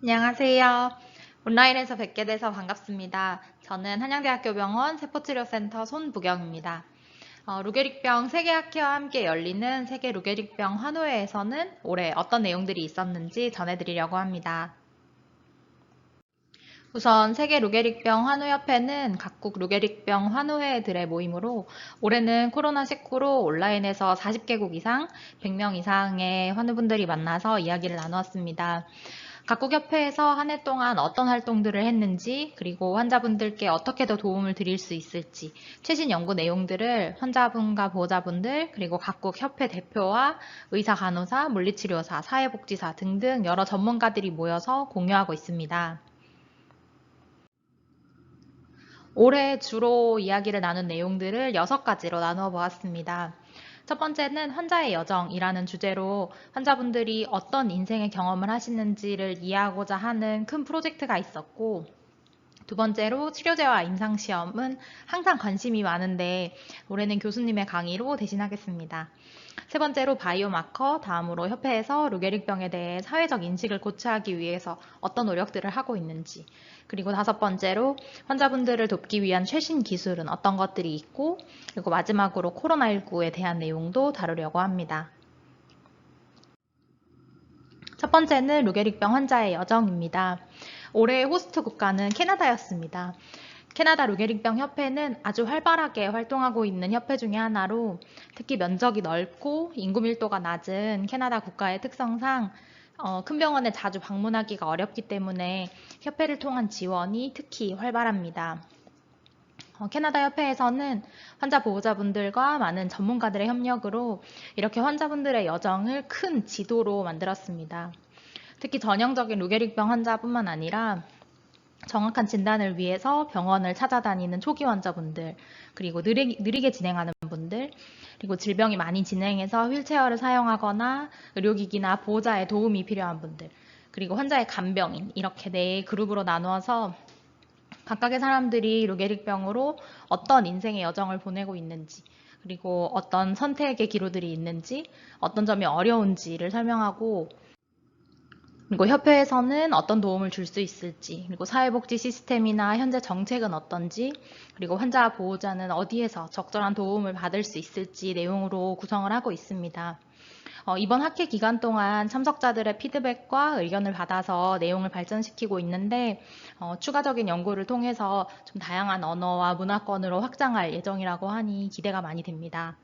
안녕하세요. 온라인에서 뵙게 돼서 반갑습니다. 저는 한양대학교 병원 세포치료센터 손부경입니다. 루게릭병 세계학회와 함께 열리는 세계 루게릭병 환호회에서는 올해 어떤 내용들이 있었는지 전해드리려고 합니다. 우선 세계 루게릭병 환호협회는 각국 루게릭병 환호회들의 모임으로 올해는 코로나19로 온라인에서 40개국 이상, 100명 이상의 환우분들이 만나서 이야기를 나누었습니다. 각국 협회에서 한 해 동안 어떤 활동들을 했는지, 그리고 환자분들께 어떻게 더 도움을 드릴 수 있을지, 최신 연구 내용들을 환자분과 보호자분들, 그리고 각국 협회 대표와 의사, 간호사, 물리치료사, 사회복지사 등등 여러 전문가들이 모여서 공유하고 있습니다. 올해 주로 이야기를 나눈 내용들을 6가지로 나누어 보았습니다. 첫 번째는 환자의 여정이라는 주제로 환자분들이 어떤 인생의 경험을 하시는지를 이해하고자 하는 큰 프로젝트가 있었고, 두 번째로 치료제와 임상시험은 항상 관심이 많은데 올해는 교수님의 강의로 대신하겠습니다. 세 번째로 바이오마커, 다음으로 협회에서 루게릭병에 대해 사회적 인식을 고취하기 위해서 어떤 노력들을 하고 있는지, 그리고 다섯 번째로 환자분들을 돕기 위한 최신 기술은 어떤 것들이 있고, 그리고 마지막으로 코로나19에 대한 내용도 다루려고 합니다. 첫 번째는 루게릭병 환자의 여정입니다. 올해 호스트 국가는 캐나다였습니다. 캐나다 루게릭병 협회는 아주 활발하게 활동하고 있는 협회 중의 하나로 특히 면적이 넓고 인구 밀도가 낮은 캐나다 국가의 특성상 큰 병원에 자주 방문하기가 어렵기 때문에 협회를 통한 지원이 특히 활발합니다. 캐나다 협회에서는 환자 보호자분들과 많은 전문가들의 협력으로 이렇게 환자분들의 여정을 큰 지도로 만들었습니다. 특히 전형적인 루게릭병 환자뿐만 아니라 정확한 진단을 위해서 병원을 찾아다니는 초기 환자분들, 그리고 느리게 진행하는 분들, 그리고 질병이 많이 진행해서 휠체어를 사용하거나 의료기기나 보호자의 도움이 필요한 분들, 그리고 환자의 간병인, 이렇게 네 그룹으로 나누어서 각각의 사람들이 루게릭병으로 어떤 인생의 여정을 보내고 있는지, 그리고 어떤 선택의 기로들이 있는지, 어떤 점이 어려운지를 설명하고, 그리고 협회에서는 어떤 도움을 줄 수 있을지, 그리고 사회복지 시스템이나 현재 정책은 어떤지, 그리고 환자 보호자는 어디에서 적절한 도움을 받을 수 있을지 내용으로 구성을 하고 있습니다. 이번 학회 기간 동안 참석자들의 피드백과 의견을 받아서 내용을 발전시키고 있는데 추가적인 연구를 통해서 좀 다양한 언어와 문화권으로 확장할 예정이라고 하니 기대가 많이 됩니다.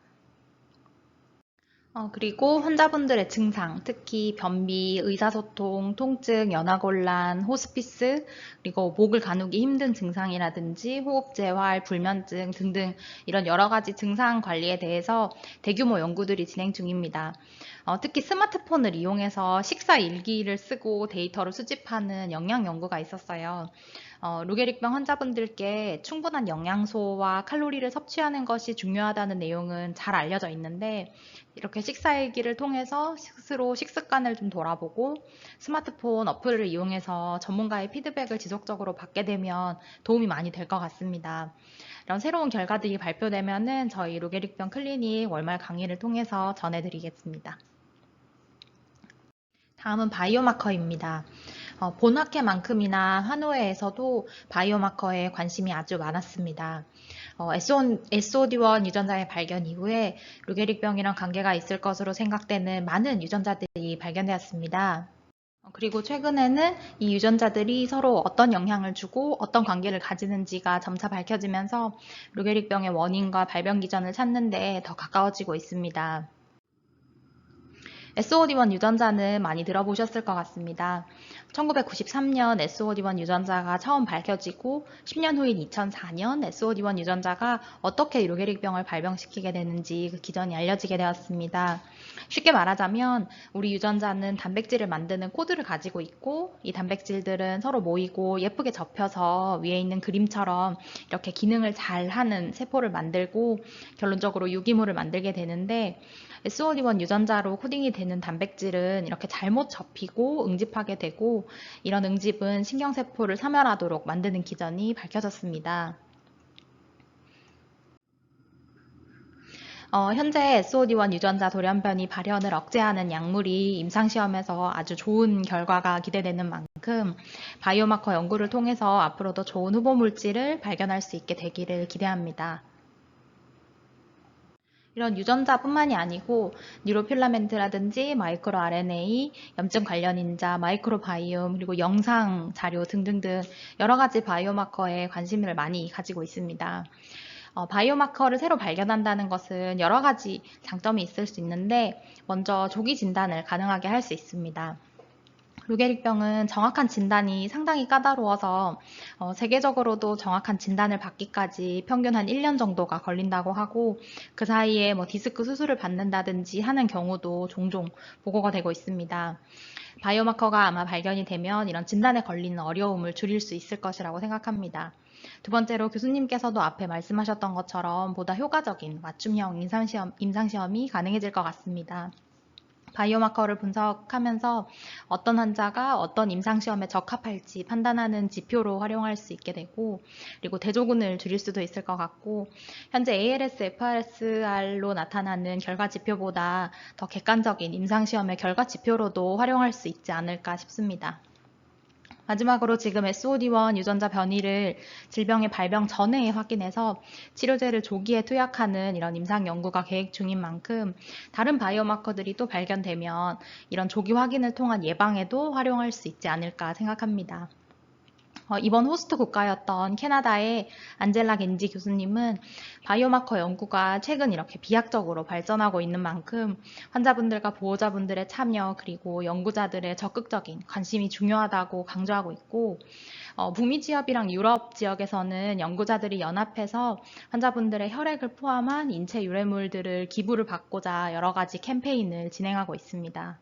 그리고 환자분들의 증상, 특히 변비, 의사소통, 통증, 연화곤란, 호스피스, 그리고 목을 가누기 힘든 증상이라든지 호흡재활, 불면증 등등 이런 여러 가지 증상 관리에 대해서 대규모 연구들이 진행 중입니다. 특히 스마트폰을 이용해서 식사 일기를 쓰고 데이터를 수집하는 영양 연구가 있었어요. 루게릭병 환자분들께 충분한 영양소와 칼로리를 섭취하는 것이 중요하다는 내용은 잘 알려져 있는데 이렇게 식사일기를 통해서 스스로 식습관을 좀 돌아보고 스마트폰 어플을 이용해서 전문가의 피드백을 지속적으로 받게 되면 도움이 많이 될 것 같습니다. 이런 새로운 결과들이 발표되면은 저희 루게릭병 클리닉 월말 강의를 통해서 전해드리겠습니다. 다음은 바이오마커입니다. 본학회만큼이나 환호회에서도 바이오마커에 관심이 아주 많았습니다. SOD1 유전자의 발견 이후에 루게릭병이랑 관계가 있을 것으로 생각되는 많은 유전자들이 발견되었습니다. 그리고 최근에는 이 유전자들이 서로 어떤 영향을 주고 어떤 관계를 가지는지가 점차 밝혀지면서 루게릭병의 원인과 발병 기전을 찾는 데 더 가까워지고 있습니다. SOD1 유전자는 많이 들어보셨을 것 같습니다. 1993년 SOD1 유전자가 처음 밝혀지고 10년 후인 2004년 SOD1 유전자가 어떻게 루게릭병을 발병시키게 되는지 그 기전이 알려지게 되었습니다. 쉽게 말하자면 우리 유전자는 단백질을 만드는 코드를 가지고 있고 이 단백질들은 서로 모이고 예쁘게 접혀서 위에 있는 그림처럼 이렇게 기능을 잘 하는 세포를 만들고 결론적으로 유기물을 만들게 되는데 SOD1 유전자로 코딩이 되는 단백질은 이렇게 잘못 접히고 응집하게 되고 이런 응집은 신경세포를 사멸하도록 만드는 기전이 밝혀졌습니다. 현재 SOD1 유전자 돌연변이 발현을 억제하는 약물이 임상시험에서 아주 좋은 결과가 기대되는 만큼 만큼 바이오마커 연구를 통해서 앞으로 더 좋은 후보 물질을 발견할 수 있게 되기를 기대합니다. 이런 유전자뿐만이 아니고 뉴로필라멘트라든지 마이크로 RNA, 염증 관련 인자, 마이크로바이옴, 그리고 영상 자료 등등등 여러 가지 바이오마커에 관심을 많이 가지고 있습니다. 바이오마커를 새로 발견한다는 것은 여러 가지 장점이 있을 수 있는데 먼저 조기 진단을 가능하게 할 수 있습니다. 루게릭병은 정확한 진단이 상당히 까다로워서 세계적으로도 정확한 진단을 받기까지 평균 한 1년 정도가 걸린다고 하고 그 사이에 디스크 수술을 받는다든지 하는 경우도 종종 보고가 되고 있습니다. 바이오마커가 아마 발견이 되면 이런 진단에 걸리는 어려움을 줄일 수 있을 것이라고 생각합니다. 두 번째로 교수님께서도 앞에 말씀하셨던 것처럼 보다 효과적인 맞춤형 임상시험이 가능해질 것 같습니다. 바이오마커를 분석하면서 어떤 환자가 어떤 임상시험에 적합할지 판단하는 지표로 활용할 수 있게 되고 그리고 대조군을 줄일 수도 있을 것 같고 현재 ALS, FRSR로 나타나는 결과 지표보다 더 객관적인 임상시험의 결과 지표로도 활용할 수 있지 않을까 싶습니다. 마지막으로 지금 SOD1 유전자 변이를 질병의 발병 전에 확인해서 치료제를 조기에 투약하는 이런 임상 연구가 계획 중인 만큼 다른 바이오마커들이 또 발견되면 이런 조기 확인을 통한 예방에도 활용할 수 있지 않을까 생각합니다. 이번 호스트 국가였던 캐나다의 안젤라 겐지 교수님은 바이오마커 연구가 최근 이렇게 비약적으로 발전하고 있는 만큼 환자분들과 보호자분들의 참여 그리고 연구자들의 적극적인 관심이 중요하다고 강조하고 있고 북미 지역이랑 유럽 지역에서는 연구자들이 연합해서 환자분들의 혈액을 포함한 인체 유래물들을 기부를 받고자 여러 가지 캠페인을 진행하고 있습니다.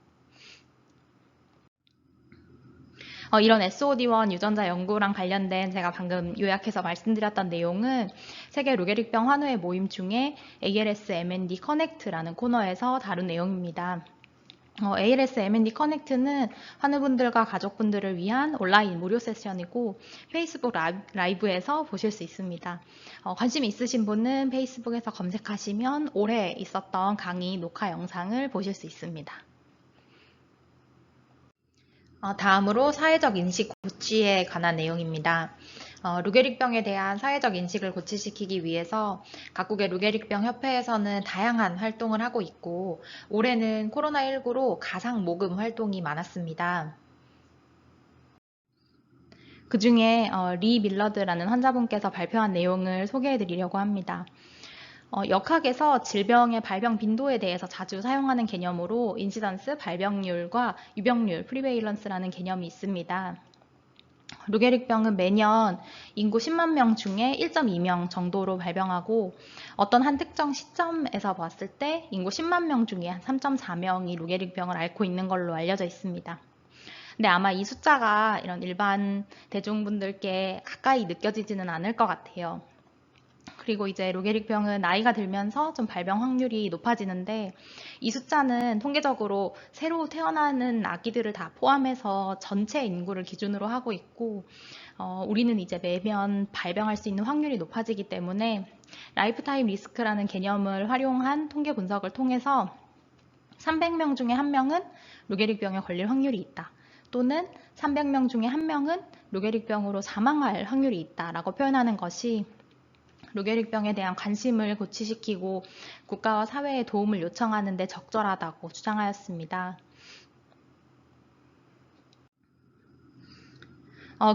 이런 SOD1 유전자 연구랑 관련된 제가 방금 요약해서 말씀드렸던 내용은 세계 루게릭병 환우의 모임 중에 ALS M&D 커넥트라는 코너에서 다룬 내용입니다. ALS M&D 커넥트는 환우분들과 가족분들을 위한 온라인 무료 세션이고 페이스북 라이브에서 보실 수 있습니다. 관심 있으신 분은 페이스북에서 검색하시면 올해 있었던 강의 녹화 영상을 보실 수 있습니다. 다음으로 사회적 인식 고취에 관한 내용입니다. 루게릭병에 대한 사회적 인식을 고취시키기 위해서 각국의 루게릭병 협회에서는 다양한 활동을 하고 있고 올해는 코로나19로 가상 모금 활동이 많았습니다. 그 중에 리 밀러드라는 환자분께서 발표한 내용을 소개해 드리려고 합니다. 역학에서 질병의 발병 빈도에 대해서 자주 사용하는 개념으로 인시던스, 발병률과 유병률, 프리베일런스라는 개념이 있습니다. 루게릭병은 매년 인구 10만 명 중에 1.2명 정도로 발병하고 어떤 한 특정 시점에서 봤을 때 인구 10만 명 중에 한 3.4명이 루게릭병을 앓고 있는 걸로 알려져 있습니다. 근데 아마 이 숫자가 이런 일반 대중분들께 가까이 느껴지지는 않을 것 같아요. 그리고 이제 루게릭병은 나이가 들면서 좀 발병 확률이 높아지는데 이 숫자는 통계적으로 새로 태어나는 아기들을 다 포함해서 전체 인구를 기준으로 하고 있고 우리는 이제 매년 발병할 수 있는 확률이 높아지기 때문에 라이프타임 리스크라는 개념을 활용한 통계 분석을 통해서 300명 중에 1명은 루게릭병에 걸릴 확률이 있다. 또는 300명 중에 1명은 루게릭병으로 사망할 확률이 있다라고 표현하는 것이 루게릭병에 대한 관심을 고취시키고 국가와 사회에 도움을 요청하는 데 적절하다고 주장하였습니다.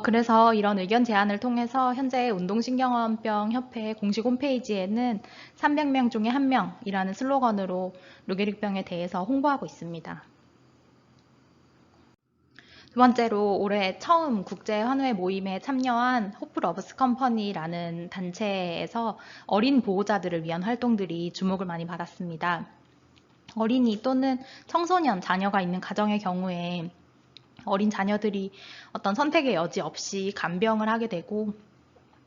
그래서 이런 의견 제안을 통해서 현재 운동신경염병 협회 공식 홈페이지에는 300명 중에 1명이라는 슬로건으로 루게릭병에 대해서 홍보하고 있습니다. 두 번째로 올해 처음 국제환우회 모임에 참여한 호프 러브스 컴퍼니라는 단체에서 어린 보호자들을 위한 활동들이 주목을 많이 받았습니다. 어린이 또는 청소년 자녀가 있는 가정의 경우에 어린 자녀들이 어떤 선택의 여지 없이 간병을 하게 되고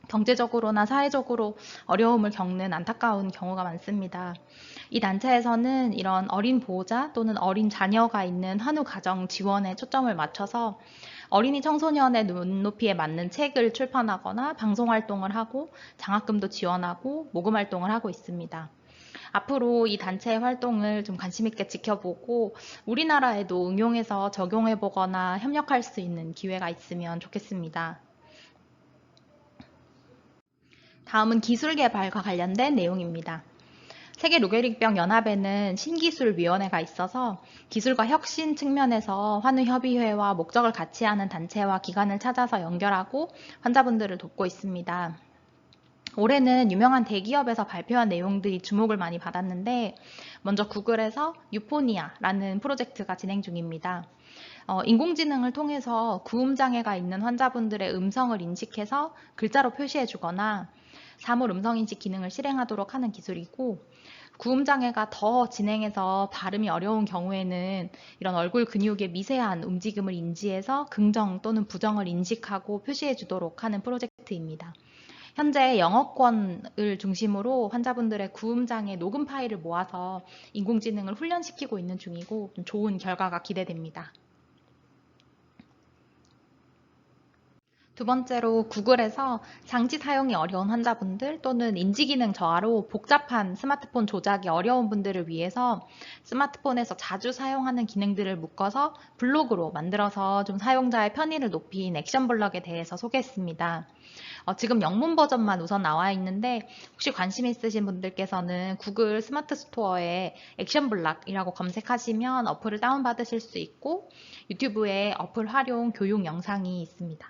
경제적으로나 사회적으로 어려움을 겪는 안타까운 경우가 많습니다. 이 단체에서는 이런 어린 보호자 또는 어린 자녀가 있는 환우 가정 지원에 초점을 맞춰서 어린이 청소년의 눈높이에 맞는 책을 출판하거나 방송 활동을 하고 장학금도 지원하고 모금 활동을 하고 있습니다. 앞으로 이 단체의 활동을 좀 관심 있게 지켜보고 우리나라에도 응용해서 적용해보거나 협력할 수 있는 기회가 있으면 좋겠습니다. 다음은 기술 개발과 관련된 내용입니다. 세계 루게릭병 연합에는 신기술위원회가 있어서 기술과 혁신 측면에서 환우협의회와 목적을 같이 하는 단체와 기관을 찾아서 연결하고 환자분들을 돕고 있습니다. 올해는 유명한 대기업에서 발표한 내용들이 주목을 많이 받았는데 먼저 구글에서 유포니아라는 프로젝트가 진행 중입니다. 인공지능을 통해서 구음장애가 있는 환자분들의 음성을 인식해서 글자로 표시해 주거나 사물 음성인식 기능을 실행하도록 하는 기술이고, 구음장애가 더 진행해서 발음이 어려운 경우에는 이런 얼굴 근육의 미세한 움직임을 인지해서 긍정 또는 부정을 인식하고 표시해 주도록 하는 프로젝트입니다. 현재 영어권을 중심으로 환자분들의 구음장애 녹음 파일을 모아서 인공지능을 훈련시키고 있는 중이고 좋은 결과가 기대됩니다. 두 번째로 구글에서 장치 사용이 어려운 환자분들 또는 인지기능 저하로 복잡한 스마트폰 조작이 어려운 분들을 위해서 스마트폰에서 자주 사용하는 기능들을 묶어서 블로그로 만들어서 좀 사용자의 편의를 높인 액션 블럭에 대해서 소개했습니다. 지금 영문 버전만 우선 나와 있는데 혹시 관심 있으신 분들께서는 구글 스마트 스토어에 액션 블럭이라고 검색하시면 어플을 다운받으실 수 있고 유튜브에 어플 활용 교육 영상이 있습니다.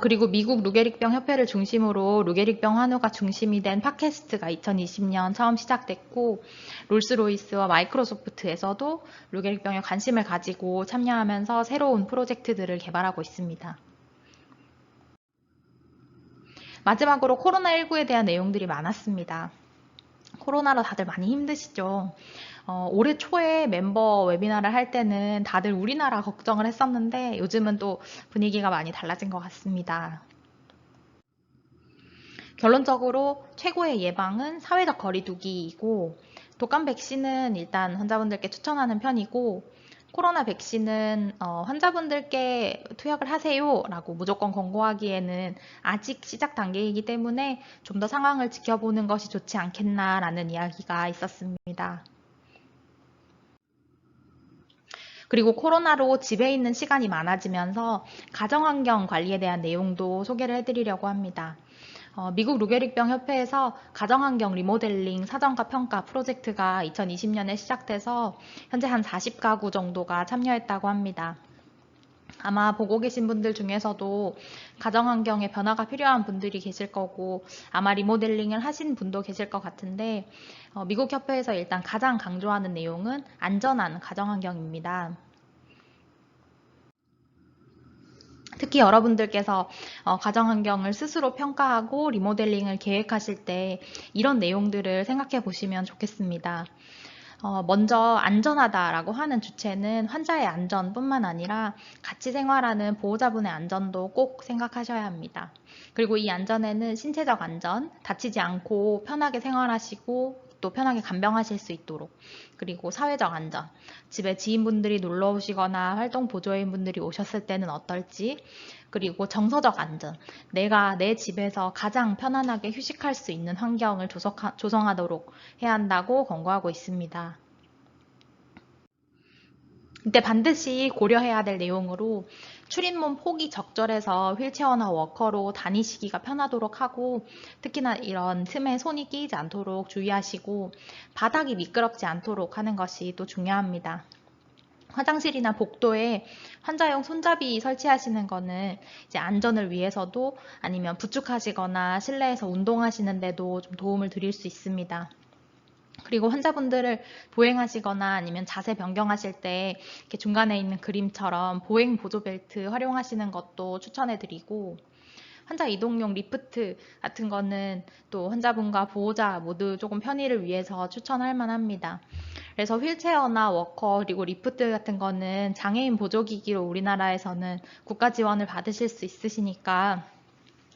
그리고 미국 루게릭병 협회를 중심으로 루게릭병 환우가 중심이 된 팟캐스트가 2020년 처음 시작됐고 롤스로이스와 마이크로소프트에서도 루게릭병에 관심을 가지고 참여하면서 새로운 프로젝트들을 개발하고 있습니다. 마지막으로 코로나19에 대한 내용들이 많았습니다. 코로나로 다들 많이 힘드시죠? 올해 초에 멤버 웨비나를 할 때는 다들 우리나라 걱정을 했었는데 요즘은 또 분위기가 많이 달라진 것 같습니다. 결론적으로 최고의 예방은 사회적 거리두기이고 독감 백신은 일단 환자분들께 추천하는 편이고 코로나 백신은 환자분들께 투약을 하세요 라고 무조건 권고하기에는 아직 시작 단계이기 때문에 좀 더 상황을 지켜보는 것이 좋지 않겠나 라는 이야기가 있었습니다. 그리고 코로나로 집에 있는 시간이 많아지면서 가정환경 관리에 대한 내용도 소개를 해드리려고 합니다. 미국 루게릭병 협회에서 가정환경 리모델링 사전과 평가 프로젝트가 2020년에 시작돼서 현재 한 40가구 정도가 참여했다고 합니다. 아마 보고 계신 분들 중에서도 가정환경에 변화가 필요한 분들이 계실 거고 아마 리모델링을 하신 분도 계실 것 같은데 미국 협회에서 일단 가장 강조하는 내용은 안전한 가정환경입니다. 특히 여러분들께서 가정환경을 스스로 평가하고 리모델링을 계획하실 때 이런 내용들을 생각해 보시면 좋겠습니다. 먼저 안전하다라고 하는 주체는 환자의 안전뿐만 아니라 같이 생활하는 보호자분의 안전도 꼭 생각하셔야 합니다. 그리고 이 안전에는 신체적 안전, 다치지 않고 편하게 생활하시고 또 편하게 간병하실 수 있도록, 그리고 사회적 안전, 집에 지인분들이 놀러 오시거나 활동 보조인분들이 오셨을 때는 어떨지, 그리고 정서적 안전, 내가 내 집에서 가장 편안하게 휴식할 수 있는 환경을 조성하도록 해야 한다고 권고하고 있습니다. 이때 반드시 고려해야 될 내용으로 출입문 폭이 적절해서 휠체어나 워커로 다니시기가 편하도록 하고 특히나 이런 틈에 손이 끼이지 않도록 주의하시고 바닥이 미끄럽지 않도록 하는 것이 또 중요합니다. 화장실이나 복도에 환자용 손잡이 설치하시는 거는 이제 안전을 위해서도 아니면 부축하시거나 실내에서 운동하시는데도 좀 도움을 드릴 수 있습니다. 그리고 환자분들을 보행하시거나 아니면 자세 변경하실 때 이렇게 중간에 있는 그림처럼 보행 보조 벨트 활용하시는 것도 추천해 드리고 환자 이동용 리프트 같은 거는 또 환자분과 보호자 모두 조금 편의를 위해서 추천할 만합니다. 그래서 휠체어나 워커 그리고 리프트 같은 거는 장애인 보조기기로 우리나라에서는 국가 지원을 받으실 수 있으시니까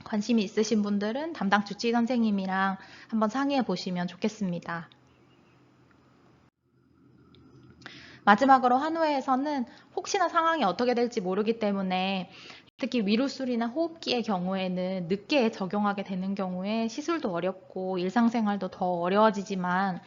관심이 있으신 분들은 담당 주치의 선생님이랑 한번 상의해 보시면 좋겠습니다. 마지막으로 한우회에서는 혹시나 상황이 어떻게 될지 모르기 때문에 특히 위로술이나 호흡기의 경우에는 늦게 적용하게 되는 경우에 시술도 어렵고 일상생활도 더 어려워지지만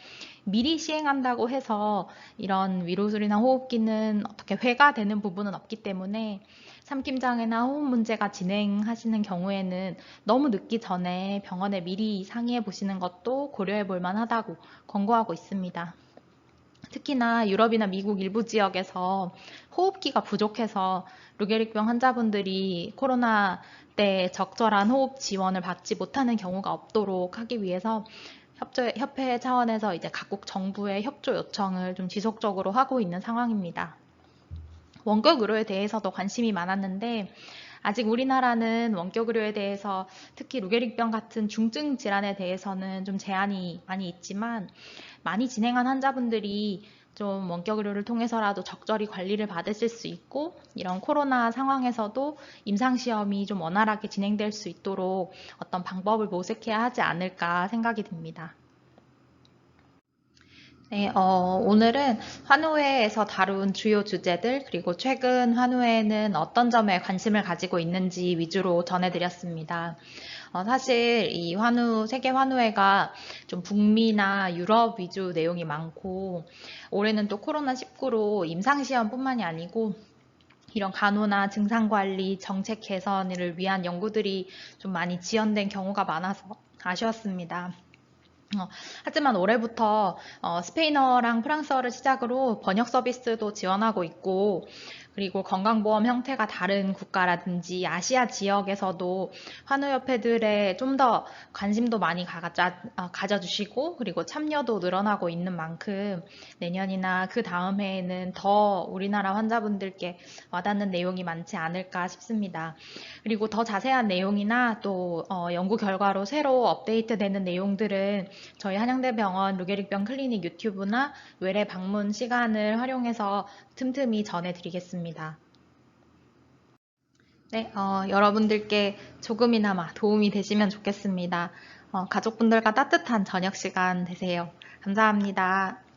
미리 시행한다고 해서 이런 위로술이나 호흡기는 어떻게 회가 되는 부분은 없기 때문에 삼킴장애나 호흡 문제가 진행하시는 경우에는 너무 늦기 전에 병원에 미리 상의해 보시는 것도 고려해 볼 만하다고 권고하고 있습니다. 특히나 유럽이나 미국 일부 지역에서 호흡기가 부족해서 루게릭병 환자분들이 코로나 때 적절한 호흡 지원을 받지 못하는 경우가 없도록 하기 위해서 협회 차원에서 이제 각국 정부의 협조 요청을 좀 지속적으로 하고 있는 상황입니다. 원격 의료에 대해서도 관심이 많았는데 아직 우리나라는 원격 의료에 대해서 특히 루게릭병 같은 중증 질환에 대해서는 좀 제한이 많이 있지만 많이 진행한 환자분들이 좀 원격 의료를 통해서라도 적절히 관리를 받으실 수 있고 이런 코로나 상황에서도 임상시험이 좀 원활하게 진행될 수 있도록 어떤 방법을 모색해야 하지 않을까 생각이 듭니다. 네, 오늘은 환우회에서 다룬 주요 주제들, 그리고 최근 환우회는 어떤 점에 관심을 가지고 있는지 위주로 전해드렸습니다. 사실 이 세계 환우회가 좀 북미나 유럽 위주 내용이 많고, 올해는 또 코로나19로 임상시험뿐만이 아니고, 이런 간호나 증상관리, 정책 개선을 위한 연구들이 좀 많이 지연된 경우가 많아서 아쉬웠습니다. 하지만 올해부터 스페인어랑 프랑스어를 시작으로 번역 서비스도 지원하고 있고 그리고 건강보험 형태가 다른 국가라든지 아시아 지역에서도 환우협회들의 좀 더 관심도 많이 가져주시고 그리고 참여도 늘어나고 있는 만큼 내년이나 그 다음 해에는 더 우리나라 환자분들께 와닿는 내용이 많지 않을까 싶습니다. 그리고 더 자세한 내용이나 또 연구 결과로 새로 업데이트되는 내용들은 저희 한양대병원 루게릭병 클리닉 유튜브나 외래 방문 시간을 활용해서 틈틈이 전해드리겠습니다. 네, 여러분들께 조금이나마 도움이 되시면 좋겠습니다. 가족분들과 따뜻한 저녁 시간 되세요. 감사합니다.